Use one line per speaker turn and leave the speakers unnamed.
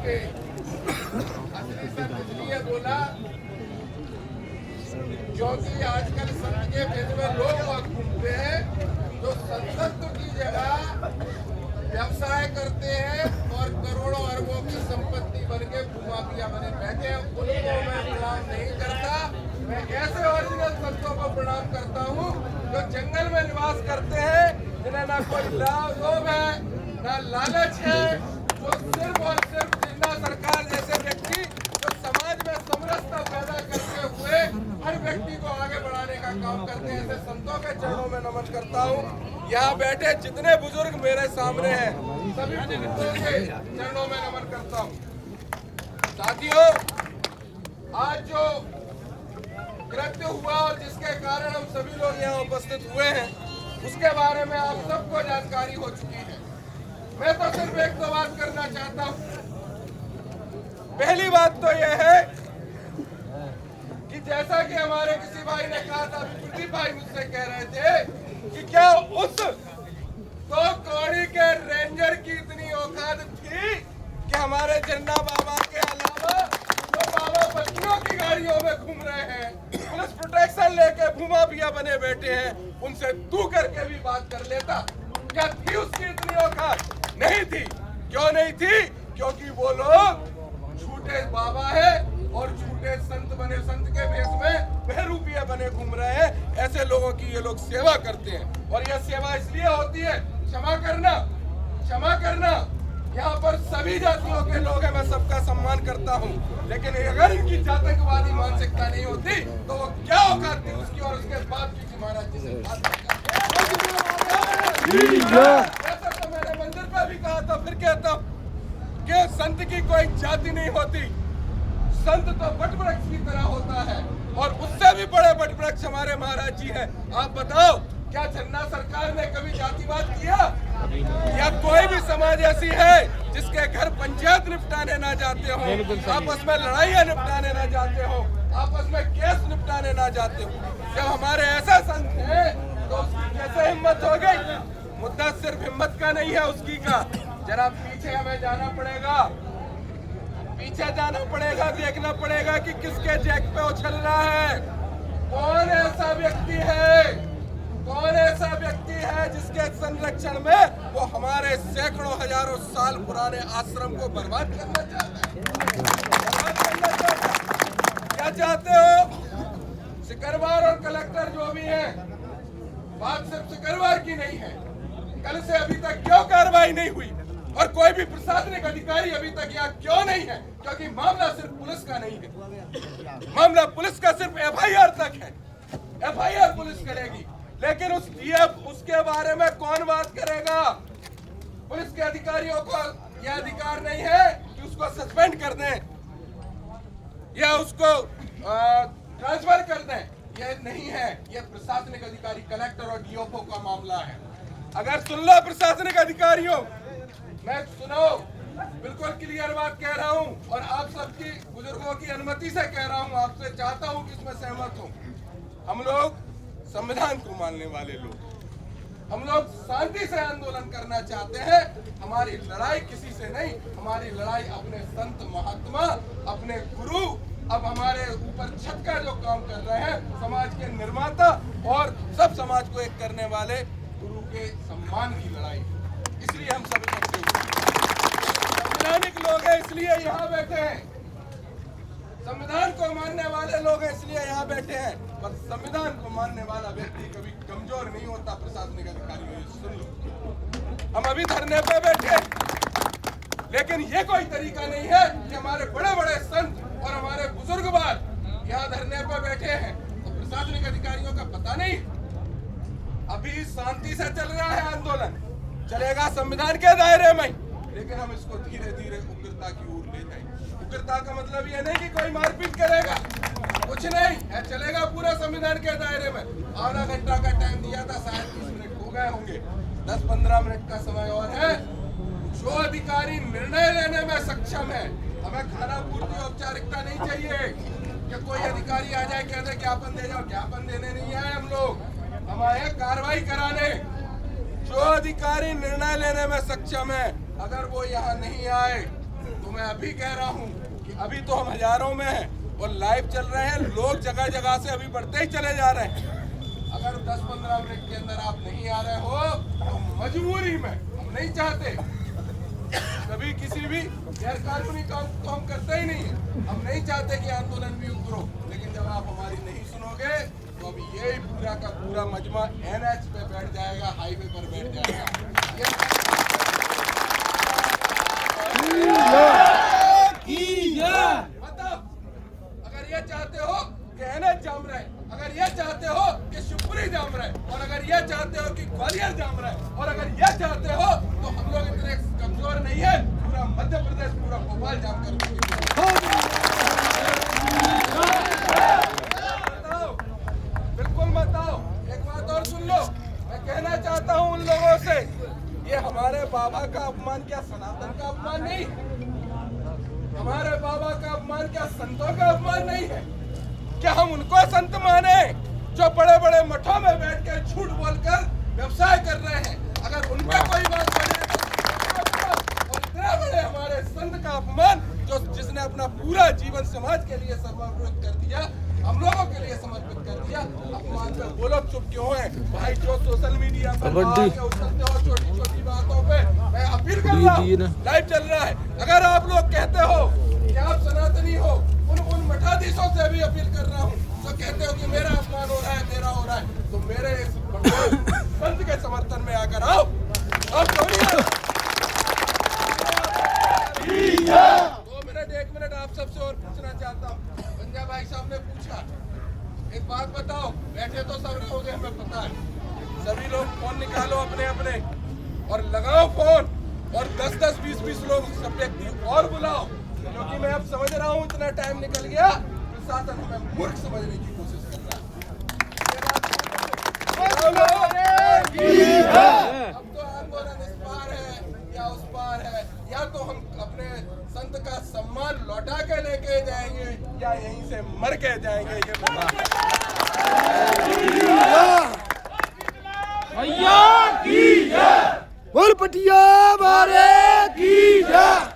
के असली संत इसलिए बोला क्योंकि आजकल संत के भेद में लोग बहुत घूमते हैं जो संतत्व की जगह व्यवसाय करते हैं और करोड़ों अरबों की संपत्ति बन के भूमाफिया बने बैठे हैं। उनको मैं प्रणाम नहीं करता, मैं ऐसे ओरिजिनल संतों को प्रणाम करता हूँ जो जंगल में निवास करते हैं, जिन्हें ना कोई लोभ है ना लालच है, जो सिर्फ और सिर्फ जिन्ना सरकार जैसे व्यक्ति जो समाज में समरसता पैदा करते हुए हर व्यक्ति को आगे बढ़ाने का काम करते हैं, ऐसे संतों के चरणों में नमन करता हूँ। यहाँ बैठे जितने बुजुर्ग मेरे सामने हैं सभी बुजुर्गों के चरणों में नमन करता हूँ। साथियों, आज जो कृत्य हुआ और जिसके कारण हम सभी लोग यहाँ उपस्थित हुए हैं उसके बारे में आप सबको जानकारी हो चुकी है। मैं तो सिर्फ एक तो बात करना चाहता हूँ। पहली बात तो यह है कि जैसा कि हमारे किसी भाई ने कहा था, प्रदीप भाई मुझसे कह रहे थे कि क्या उस तो कौड़ी के रेंजर की इतनी औकात थी कि हमारे जन्ना बाबा के अलावा जो बाबा बच्चों की गाड़ियों में घूम रहे हैं, पुलिस प्रोटेक्शन लेके भूमाफिया बने बैठे हैं, उनसे तू करके भी बात कर लेता। क्या थी उसकी इतनी औकात? नहीं थी। क्यों नहीं थी? क्योंकि वो लोग झूठे बाबा है और झूठे संत बने, संत के भेष में बहरूपिया बने घूम रहे हैं। ऐसे लोगों की ये लोग सेवा करते हैं और यह सेवा इसलिए होती है, क्षमा करना, क्षमा करना। यहाँ पर सभी जातियों के लोग हैं, मैं सबका सम्मान करता हूँ, लेकिन अगर इनकी जातकवादी मानसिकता नहीं होती तो वो क्या औकात थी उसकी और उसके बाप की महाराज जी से बात तो मैंने मंदिर पे भी कहा था, फिर कहता हूँ कि संत की कोई जाति नहीं होती, संत तो वट वृक्ष की तरह होता है और उससे भी बड़े वट वृक्ष हमारे महाराज जी हैं। आप बताओ, क्या जन्ना सरकार ने कभी जातिवाद किया? या कोई भी समाज ऐसी है जिसके घर पंचायत निपटाने ना जाते हो, आपस में लड़ाइयां निपटाने ना जाते हो, आपस में केस निपटाने ना जाते हो? जब हमारे ऐसा संत है तो उसकी कैसे हिम्मत हो गई? मुद्दा सिर्फ हिम्मत का नहीं है उसकी का, जरा पीछे हमें जाना पड़ेगा, पीछे जाना पड़ेगा, देखना पड़ेगा कि किसके जैक पे उछल रहा है। कौन ऐसा व्यक्ति है, कौन ऐसा व्यक्ति है जिसके संरक्षण में वो हमारे सैकड़ों हजारों साल पुराने आश्रम को बर्बाद करना चाहता है? क्या चाहते हो? सिकरवार और कलेक्टर जो भी हैं, बात सिर्फ सिकरवार की नहीं है। कल से अभी तक क्यों कार्रवाई नहीं हुई और कोई भी प्रशासनिक अधिकारी अभी तक यहाँ क्यों नहीं है? क्योंकि मामला सिर्फ पुलिस का नहीं है, मामला पुलिस का सिर्फ एफआईआर तक है, एफआईआर पुलिस करेगी, लेकिन उसके बारे में कौन बात करेगा? पुलिस के अधिकारियों को यह अधिकार नहीं है कि उसको सस्पेंड कर दें या उसको ट्रांसफर कर दें, यह नहीं है। यह प्रशासनिक अधिकारी कलेक्टर और डीओपी का मामला है। अगर सुन लो प्रशासनिक अधिकारियों, मैं सुनो, बिल्कुल क्लियर बात कह रहा हूं और आप सबकी बुजुर्गों की अनुमति से कह रहा हूं, आपसे चाहता हूं कि इसमें सहमत हूं। हम लोग संविधान को मानने वाले लोग, हम लोग शांति से आंदोलन करना चाहते हैं। हमारी लड़ाई किसी से नहीं, हमारी लड़ाई अपने संत महात्मा, अपने गुरु, अब हमारे ऊपर छत का जो काम कर रहे हैं, समाज के निर्माता और सब समाज को एक करने वाले गुरु के सम्मान की लड़ाई। इसलिए हम सब इकट्ठे हुए, संवैधानिक लोग हैं इसलिए यहाँ बैठे हैं, संविधान को मानने वाले लोग हैं इसलिए यहाँ बैठे हैं। पर संविधान को मानने वाला व्यक्ति कभी कमजोर नहीं होता। प्रशासनिक अधिकारियों, सुन लो, हम अभी धरने पे बैठे, लेकिन ये कोई तरीका नहीं है कि हमारे बड़े बड़े संत और हमारे बुजुर्गवाद यहाँ धरने पे बैठे हैं तो प्रशासनिक अधिकारियों का पता नहीं। अभी शांति से चल रहा है आंदोलन, चलेगा संविधान के दायरे में, लेकिन हम इसको धीरे धीरे उग्रता की ओर ले जाएंगे। उग्रता का मतलब ये नहीं कि कोई मारपीट करेगा, कुछ नहीं है, चलेगा पूरा संविधान के दायरे में। आधा घंटा का टाइम दिया था, शायद 30 मिनट हो गए होंगे, 10-15 मिनट का समय और है। जो अधिकारी निर्णय लेने में सक्षम है, हमें खाना पूर्ति औपचारिकता नहीं चाहिए कि कोई अधिकारी आ जाए कह दे ज्ञापन दे जाओ। ज्ञापन देने नहीं आए हम लोग, हम आए कार्रवाई कराने। जो अधिकारी निर्णय लेने में सक्षम है, अगर वो यहाँ नहीं आए तो मैं अभी कह रहा हूँ कि अभी तो हम हजारों में हैं और लाइव चल रहे हैं, लोग जगह जगह से अभी बढ़ते ही चले जा रहे हैं। अगर 10-15 मिनट के अंदर आप नहीं आ रहे हो तो मजबूरी में, हम नहीं चाहते कभी किसी भी गैर कानूनी काम तो हम करते ही नहीं है, हम नहीं चाहते कि आंदोलन भी उतरो, लेकिन जब आप हमारी नहीं सुनोगे तो अभी यही पूरा का पूरा मजमा NH पे बैठ जाएगा, हाईवे पर बैठ जाएगा। मतलब अगर ये चाहते हो कि NH जाम रहे, अगर ये चाहते हो कि शिवपुरी जाम रहे, और अगर ये चाहते हो कि ग्वालियर जाम रहे, और अगर ये चाहते हो तो हम लोग इतने कमजोर नहीं है, पूरा मध्य प्रदेश, पूरा भोपाल जाम कर बिल्कुल मत आओ। एक बात और सुन लो, मैं कहना चाहता हूँ उन लोगों से, ये हमारे बाबा का अपमान क्या सनातन का अपमान नहीं, हमारे बाबा का अपमान क्या संतों का अपमान नहीं है? क्या हम उनको संत माने जो बड़े बड़े मठों में बैठ कर झूठ बोलकर व्यवसाय कर रहे हैं? अगर उनका कोई बात बने और इतने बड़े हमारे संत का अपमान जो जिसने अपना पूरा जीवन समाज के लिए समर्पित कर दिया, हम लोगों के लिए समर्पित कर दिया, अपमान पर वो लोग चुप क्यों हैं? भाई जो सोशल मीडिया पर उछलते हो छोटी छोटी बातों पे, मैं अपील कर रहा हूँ, लाइव चल रहा है, अगर आप लोग कहते हो कि आप सनातनी हो, उन मठाधीशों से भी अपील कर रहा हूँ तो कहते हो कि मेरा अपमान हो रहा है, मेरा हो रहा है, तो मेरे संत के समर्थन में आकर आओ। अब 1 मिनट आप सबसे और पूछना चाहता हूँ। पंजाब भाई साहब ने पूछा, एक बात बताओ, बैठे तो सब रहोगे हमें पता है, सभी लोग फोन निकालो अपने अपने और लगाओ फोन, और 10-10, 20-20 लोग सब व्यक्ति और बुलाओ, क्योंकि मैं अब समझ रहा हूँ इतना टाइम निकल गया, प्रशासन हमें मूर्ख समझने की कोशिश कर रहा है। अब तो आंदोलन इस पार है या उस पार है, या तो हम अपने संत का सम्मान लौटा के लेके जाएंगे या यहीं से मर के जाएंगे। ये
भैया की जय, बोल पटिया मारे की जय।